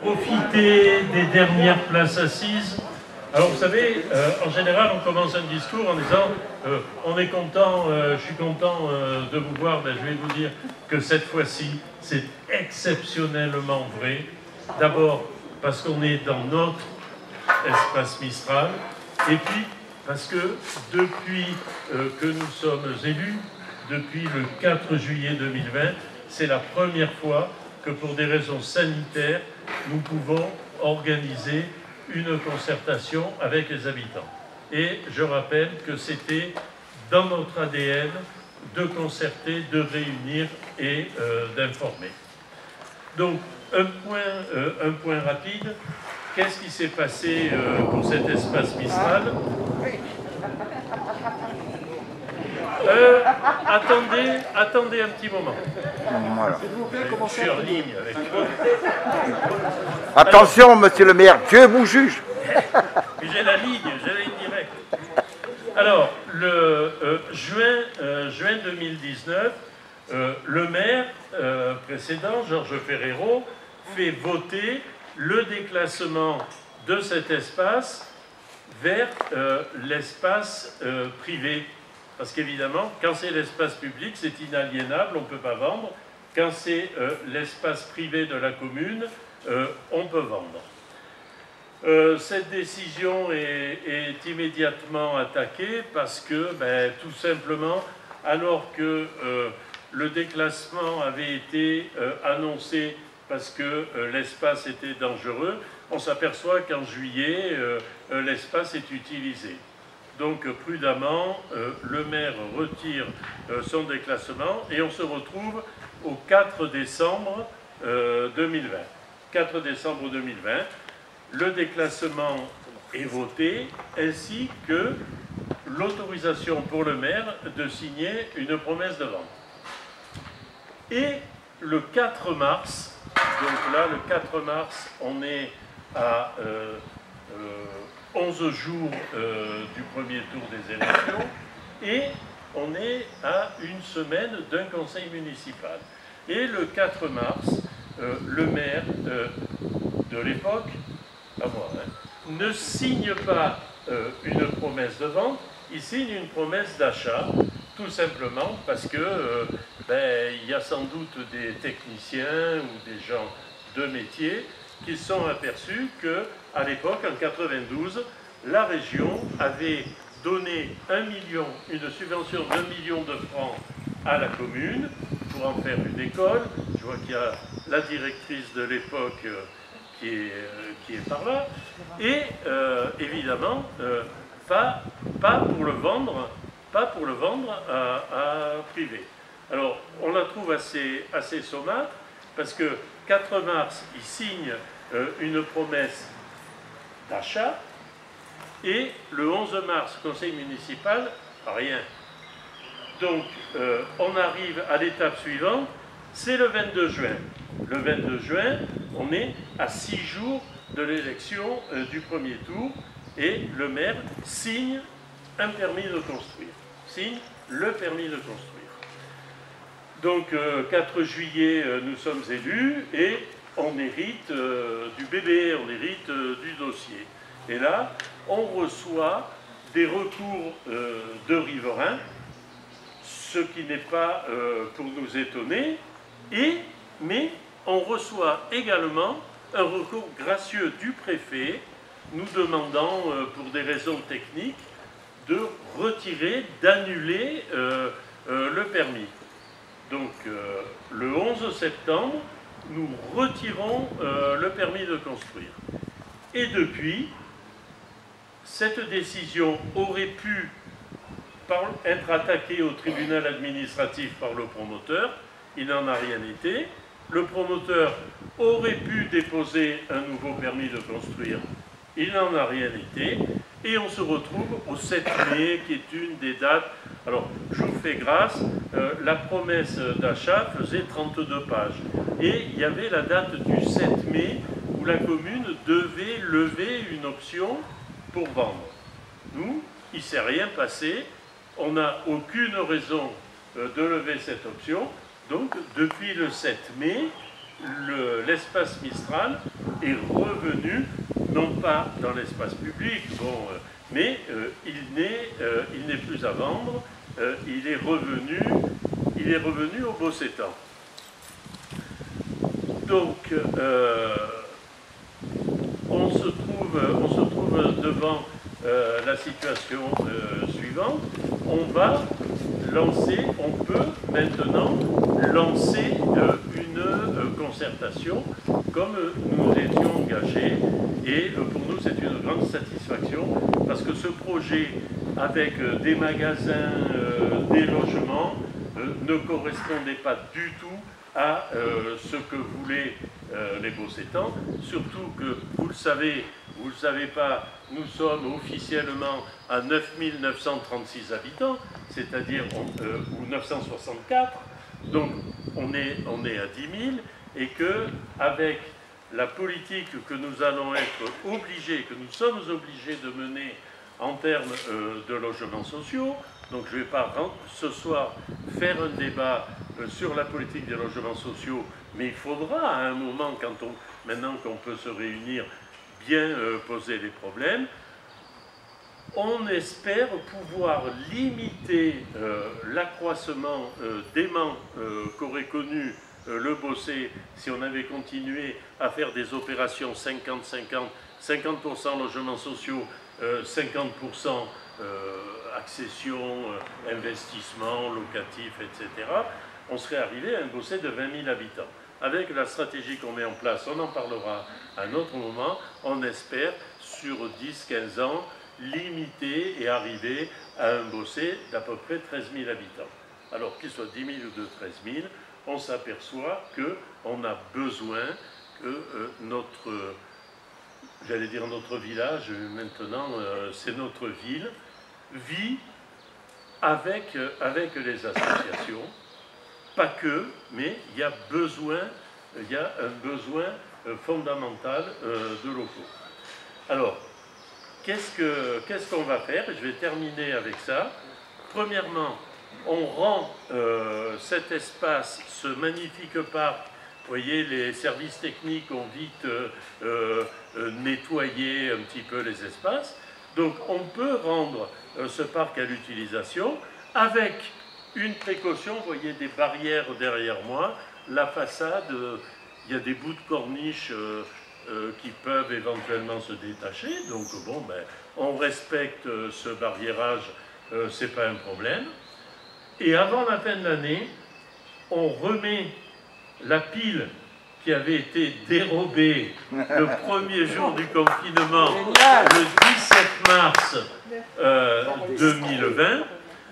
Profiter des dernières places assises. Alors vous savez, en général, on commence un discours en disant on est content, je suis content de vous voir. Ben, je vais vous dire que cette fois-ci, c'est exceptionnellement vrai. D'abord parce qu'on est dans notre espace Mistral, et puis parce que depuis que nous sommes élus, depuis le 4 juillet 2020, c'est la première fois que pour des raisons sanitaires, nous pouvons organiser une concertation avec les habitants. Et je rappelle que c'était dans notre ADN de concerter, de réunir et d'informer. Donc, un point rapide. Qu'est-ce qui s'est passé pour cet espace Mistral? Attendez un petit moment. Voilà. Je suis en ligne avec vous. Attention, monsieur le maire, Dieu vous juge. J'ai la ligne directe. Alors, le juin 2019, le maire précédent, Georges Ferrero, fait voter le déclassement de cet espace vers l'espace privé. Parce qu'évidemment, quand c'est l'espace public, c'est inaliénable, on ne peut pas vendre. Quand c'est l'espace privé de la commune, on peut vendre. Cette décision est immédiatement attaquée parce que, tout simplement, alors que le déclassement avait été annoncé parce que l'espace était dangereux, on s'aperçoit qu'en juillet, l'espace est utilisé. Donc prudemment, le maire retire son déclassement et on se retrouve au 4 décembre 2020. 4 décembre 2020, le déclassement est voté ainsi que l'autorisation pour le maire de signer une promesse de vente. Et le 4 mars, donc là, le 4 mars, on est à 11 jours du premier tour des élections et on est à une semaine d'un conseil municipal. Et le 4 mars, le maire de l'époque, à moi, ne signe pas une promesse de vente, il signe une promesse d'achat, tout simplement parce que il y a sans doute des techniciens ou des gens de métier qui se sont aperçus qu'à l'époque, en 92, la région avait donné une subvention d'1 million de francs à la commune pour en faire une école. Je vois qu'il y a la directrice de l'époque qui est par là. Et évidemment, pas pour le vendre à privé. Alors, on la trouve assez saumâtre, parce que 4 mars, il signe une promesse d'achat, et le 11 mars, conseil municipal, rien. Donc, on arrive à l'étape suivante, c'est le 22 juin. Le 22 juin, on est à 6 jours de l'élection du premier tour, et le maire signe un permis de construire. Signe le permis de construire. Donc, 4 juillet, nous sommes élus, et on hérite du bébé, on hérite du dossier. Et là, on reçoit des recours de riverains, ce qui n'est pas pour nous étonner, mais on reçoit également un recours gracieux du préfet, nous demandant, pour des raisons techniques, de retirer, d'annuler le permis. Donc, le 11 septembre, nous retirons le permis de construire. Et depuis, cette décision aurait pu être attaquée au tribunal administratif par le promoteur. Il n'en a rien été. Le promoteur aurait pu déposer un nouveau permis de construire. Il n'en a rien été. Et on se retrouve au 7 mai, qui est une des dates. Alors, je vous fais grâce, la promesse d'achat faisait 32 pages. Et il y avait la date du 7 mai où la commune devait lever une option pour vendre. Nous, il ne s'est rien passé. On n'a aucune raison de lever cette option. Donc, depuis le 7 mai, l'espace Mistral est revenu, non pas dans l'espace public, bon, mais il n'est plus à vendre, il est revenu au Bossétan. Donc, on se trouve devant la situation suivante. On peut maintenant lancer une concertation comme nous étions engagés, et pour nous c'est une grande satisfaction parce que ce projet avec des magasins, des logements ne correspondait pas du tout à ce que voulaient les Bossétans, surtout que vous le savez pas, nous sommes officiellement à 9 936 habitants, c'est-à-dire, ou 964, donc on est à 10 000, et que avec la politique que nous allons être obligés, que nous sommes obligés de mener en termes de logements sociaux, donc je ne vais pas ce soir faire un débat sur la politique des logements sociaux, mais il faudra à un moment, maintenant qu'on peut se réunir, bien poser les problèmes. On espère pouvoir limiter l'accroissement d'aimants qu'aurait connu le Bossé si on avait continué à faire des opérations 50-50, 50% logements sociaux, 50% accession, investissement, locatif, etc. On serait arrivé à un Bossé de 20 000 habitants. Avec la stratégie qu'on met en place, on en parlera à un autre moment, on espère sur 10-15 ans limiter et arriver à un Bossé d'à peu près 13 000 habitants. Alors qu'il soit 10 000 ou de 13 000, on s'aperçoit qu'on a besoin que notre village, maintenant c'est notre ville, vit avec les associations. Pas que, mais il y a un besoin fondamental de locaux. Alors, qu'est-ce qu'on va faire? Je vais terminer avec ça. Premièrement, on rend cet espace, ce magnifique parc. Vous voyez, les services techniques ont vite nettoyé un petit peu les espaces. Donc, on peut rendre ce parc à l'utilisation avec une précaution. Vous voyez des barrières derrière moi. La façade, il y a des bouts de corniche qui peuvent éventuellement se détacher. Donc, bon, ben, on respecte ce barriérage, c'est pas un problème. Et avant la fin de l'année, on remet la pile qui avait été dérobée le premier jour du confinement, le 17 mars 2020.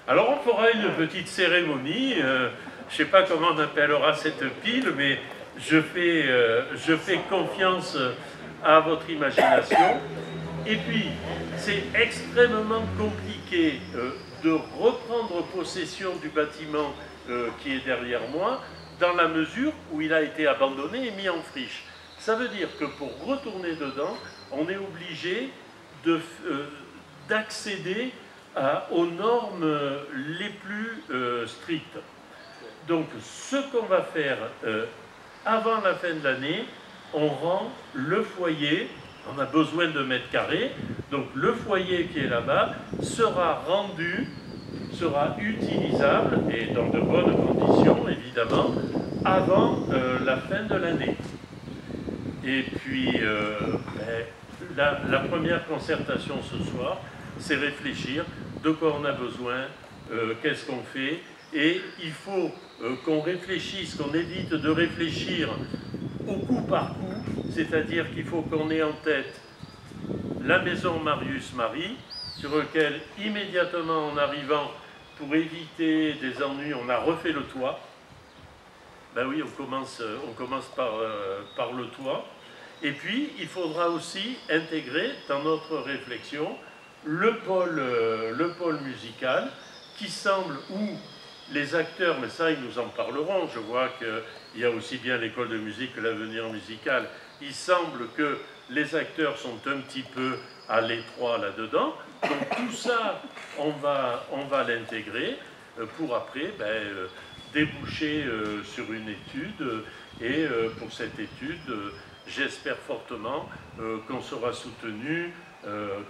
Alors on fera une petite cérémonie, je ne sais pas comment on appellera cette pile, mais je fais confiance à votre imagination. Et puis, c'est extrêmement compliqué de reprendre possession du bâtiment qui est derrière moi, dans la mesure où il a été abandonné et mis en friche. Ça veut dire que pour retourner dedans, on est obligé d'accéder aux normes les plus strictes. Donc, ce qu'on va faire avant la fin de l'année, on rend le foyer, on a besoin de mètres carrés, donc le foyer qui est là-bas sera rendu, sera utilisable, et dans de bonnes conditions, évidemment, avant la fin de l'année. Et puis, la première concertation ce soir, c'est réfléchir de quoi on a besoin, qu'est-ce qu'on fait, et il faut qu'on réfléchisse, qu'on évite de réfléchir au coup par coup, c'est-à-dire qu'il faut qu'on ait en tête la maison Marius-Marie, sur laquelle immédiatement en arrivant, pour éviter des ennuis, on a refait le toit. Ben oui, on commence par le toit. Et puis, il faudra aussi intégrer dans notre réflexion le pôle musical, qui semble, où les acteurs, mais ça ils nous en parleront, je vois qu'il y a aussi bien l'école de musique que l'avenir musical, il semble que les acteurs sont un petit peu à l'étroit là-dedans. Donc tout ça, on va l'intégrer pour après déboucher sur une étude. Et pour cette étude, j'espère fortement qu'on sera soutenu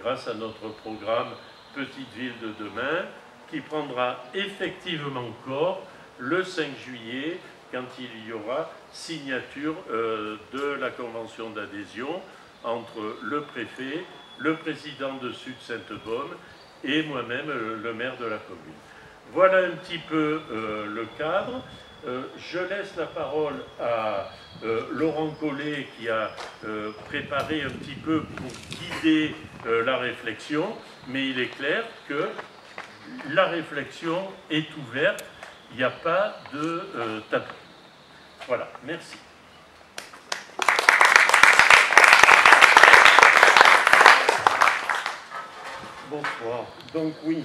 grâce à notre programme Petite Ville de demain, qui prendra effectivement corps le 5 juillet, quand il y aura signature de la convention d'adhésion entre le préfet, le président de Sud-Sainte-Baume et moi-même, le maire de la commune. Voilà un petit peu le cadre. Je laisse la parole à Laurent Collet, qui a préparé un petit peu pour guider la réflexion, mais il est clair que la réflexion est ouverte, il n'y a pas de tabou. Voilà, merci. Bonsoir. Donc oui.